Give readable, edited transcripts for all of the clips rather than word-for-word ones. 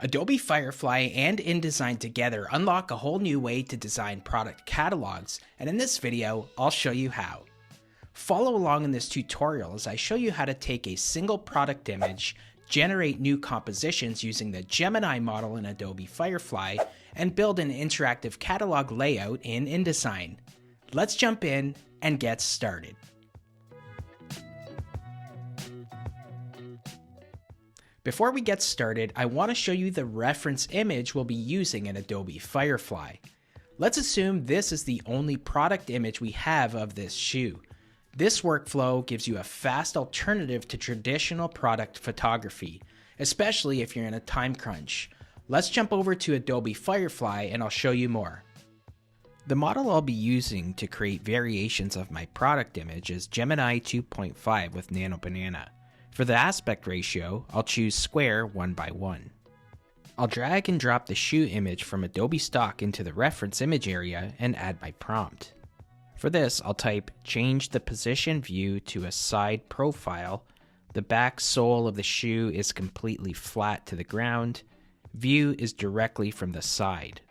Adobe Firefly and InDesign together unlock a whole new way to design product catalogs, and in this video, I'll show you how. Follow along in this tutorial as I show you how to take a single product image, generate new compositions using the Gemini model in Adobe Firefly, and build an interactive catalog layout in InDesign. Let's jump in and get started. Before we get started, I want to show you the reference image we'll be using in Adobe Firefly. Let's assume this is the only product image we have of this shoe. This workflow gives you a fast alternative to traditional product photography, especially if you're in a time crunch. Let's jump over to Adobe Firefly and I'll show you more. The model I'll be using to create variations of my product image is Gemini 2.5 with Nano Banana. For the aspect ratio, I'll choose square 1:1. I'll drag and drop the shoe image from Adobe Stock into the reference image area and add my prompt. For this, I'll type change the position view to a side profile. The back sole of the shoe is completely flat to the ground. View is directly from the side.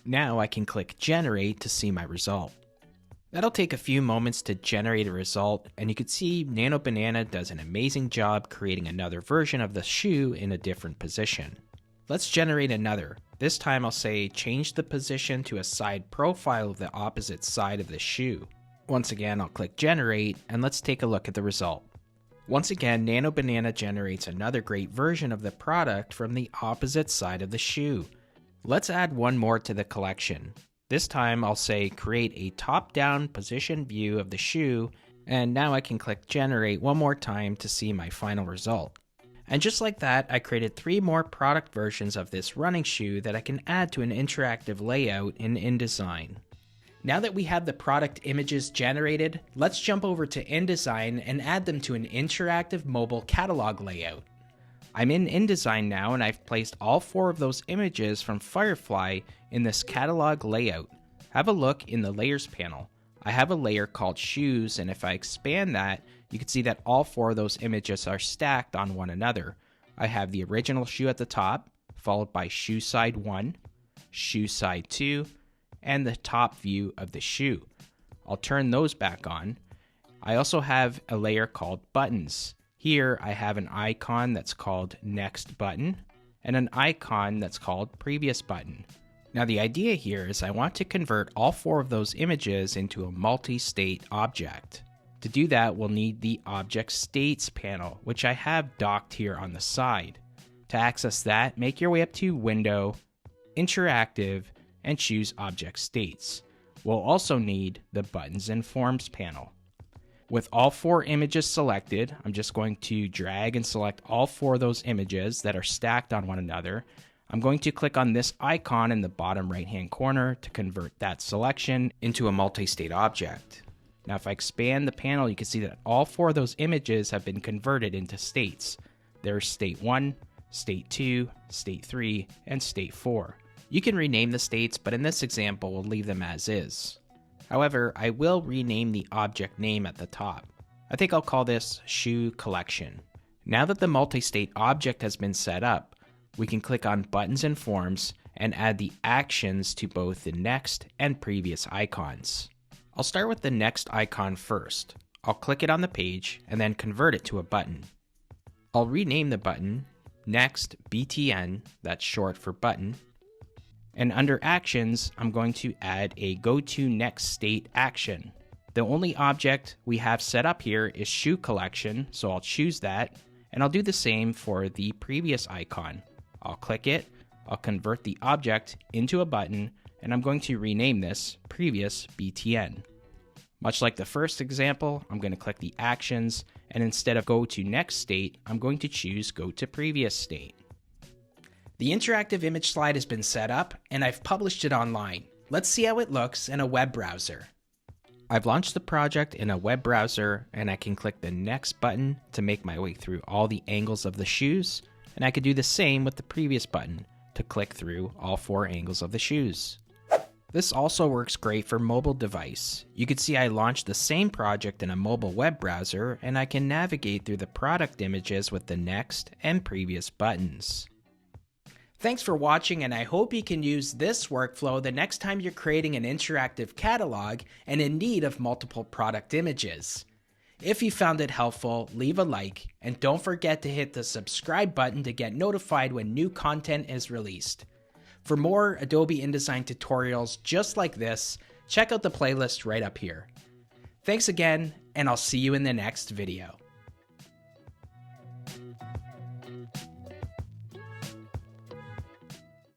Now I can click generate to see my result. That'll take a few moments to generate a result, and you can see Nano Banana does an amazing job creating another version of the shoe in a different position. Let's generate another. This time I'll say change the position to a side profile of the opposite side of the shoe. Once again, I'll click generate, and let's take a look at the result. Once again, Nano Banana generates another great version of the product from the opposite side of the shoe. Let's add one more to the collection. This time I'll say create a top-down position view of the shoe, and now I can click generate one more time to see my final result. And just like that, I created 3 more product versions of this running shoe that I can add to an interactive layout in InDesign. Now that we have the product images generated, let's jump over to InDesign and add them to an interactive mobile catalog layout. I'm in InDesign now, and I've placed all 4 of those images from Firefly in this catalog layout. Have a look in the layers panel. I have a layer called shoes, and if I expand that, you can see that all 4 of those images are stacked on one another. I have the original shoe at the top, followed by shoe side 1, shoe side 2, and the top view of the shoe. I'll turn those back on. I also have a layer called buttons. Here I have an icon that's called Next Button and an icon that's called Previous Button. Now the idea here is I want to convert all 4 of those images into a multi-state object. To do that, we'll need the Object States panel, which I have docked here on the side. To access that, make your way up to Window, Interactive, and choose Object States. We'll also need the Buttons and Forms panel. With all 4 images selected, I'm just going to drag and select all 4 of those images that are stacked on one another. I'm going to click on this icon in the bottom right-hand corner to convert that selection into a multi-state object. Now if I expand the panel, you can see that all 4 of those images have been converted into states. There's State 1, State 2, State 3, and State 4. You can rename the states, but in this example, we'll leave them as is. However, I will rename the object name at the top. I think I'll call this Shoe Collection. Now that the multi-state object has been set up, we can click on Buttons and Forms and add the actions to both the next and previous icons. I'll start with the next icon first. I'll click it on the page and then convert it to a button. I'll rename the button Next BTN, that's short for button. And under Actions, I'm going to add a Go to Next State action. The only object we have set up here is Shoe Collection, so I'll choose that, and I'll do the same for the previous icon. I'll click it, I'll convert the object into a button, and I'm going to rename this Previous BTN. Much like the first example, I'm going to click the Actions, and instead of Go to Next State, I'm going to choose Go to Previous State. The interactive image slide has been set up, and I've published it online. Let's see how it looks in a web browser. I've launched the project in a web browser, and I can click the Next button to make my way through all the angles of the shoes, and I could do the same with the previous button to click through all 4 angles of the shoes. This also works great for mobile device. You can see I launched the same project in a mobile web browser, and I can navigate through the product images with the next and previous buttons. Thanks for watching, and I hope you can use this workflow the next time you're creating an interactive catalog and in need of multiple product images. If you found it helpful, leave a like, and don't forget to hit the subscribe button to get notified when new content is released. For more Adobe InDesign tutorials just like this, check out the playlist right up here. Thanks again, and I'll see you in the next video.